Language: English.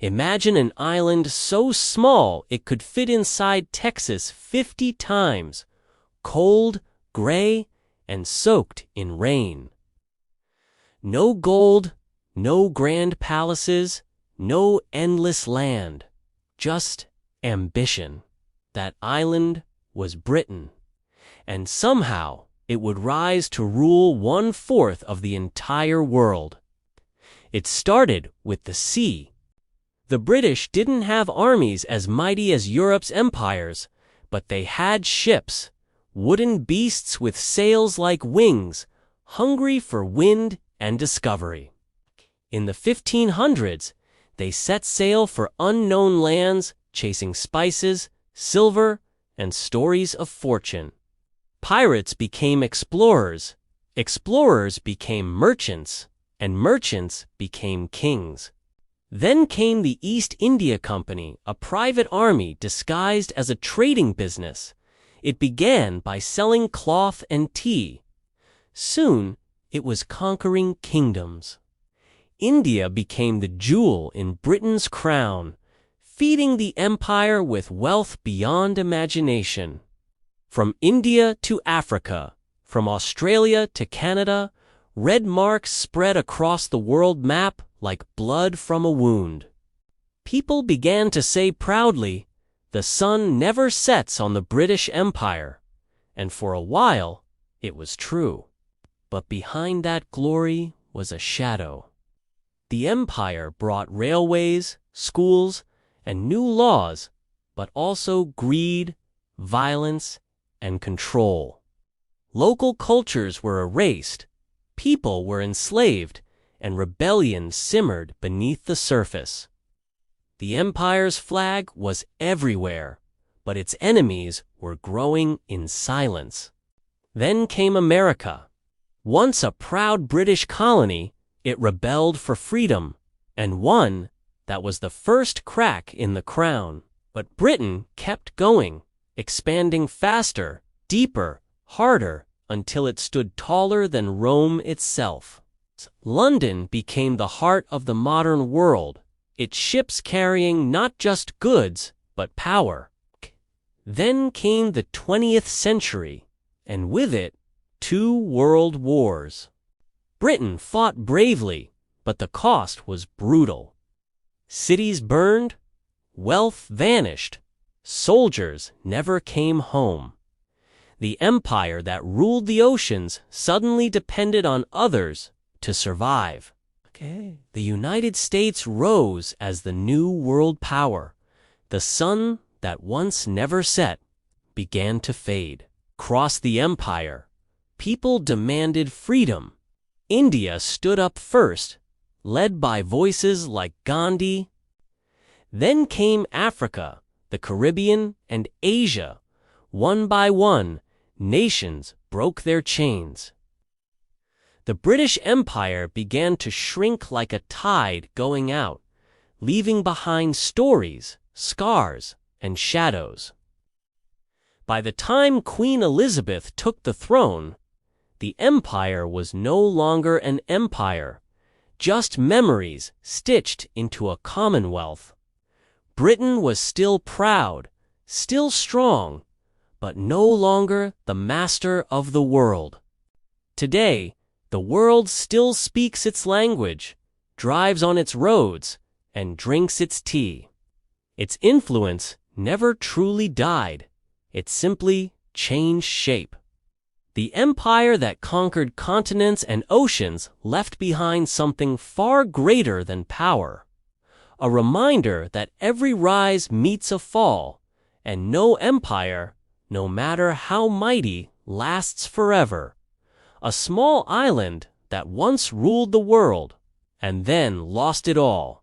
Imagine an island so small it could fit inside Texas 50 times, cold, gray, and soaked in rain. No gold, no grand palaces, no endless land, just ambition. That island was Britain, and somehow it would rise to rule 1/4 of the entire world. It started with the sea. The British didn't have armies as mighty as Europe's empires, but they had ships, wooden beasts with sails like wings, hungry for wind and discovery. In the 1500s, they set sail for unknown lands, chasing spices, silver, and stories of fortune. Pirates became explorers, explorers became merchants, and merchants became kings. Then came the East India Company, a private army disguised as a trading business. It began by selling cloth and tea. Soon, it was conquering kingdoms. India became the jewel in Britain's crown, feeding the empire with wealth beyond imagination. From India to Africa, from Australia to Canada, red marks spread across the world map like blood from a wound. People began to say proudly, "The sun never sets on the British Empire," and for a while, it was true. But behind that glory was a shadow. The empire brought railways, schools, and new laws, but also greed, violence, and control. Local cultures were erased, people were enslaved, and rebellion simmered beneath the surface. The empire's flag was everywhere, but its enemies were growing in silence. Then came America. Once a proud British colony, it rebelled for freedom, and won. That was the first crack in the crown. But Britain kept going, expanding faster, deeper, harder, until it stood taller than Rome itself. London became the heart of the modern world, its ships carrying not just goods, but power. Then came the 20th century, and with it, 2 world wars. Britain fought bravely, but the cost was brutal. Cities burned, wealth vanished, soldiers never came home. The empire that ruled the oceans suddenly depended on others to survive. The United States rose as the new world power. The sun that once never set began to fade. Across the empire, people demanded freedom. India stood up first, led by voices like Gandhi. Then came Africa, the Caribbean, and Asia. One by one, nations broke their chains. The British Empire began to shrink like a tide going out, leaving behind stories, scars, and shadows. By the time Queen Elizabeth took the throne, the empire was no longer an empire, just memories stitched into a commonwealth. Britain was still proud, still strong, but no longer the master of the world. Today, the world still speaks its language, drives on its roads, and drinks its tea. Its influence never truly died. It simply changed shape. The empire that conquered continents and oceans left behind something far greater than power. A reminder that every rise meets a fall, and no empire, no matter how mighty, lasts forever. A small island that once ruled the world, and then lost it all.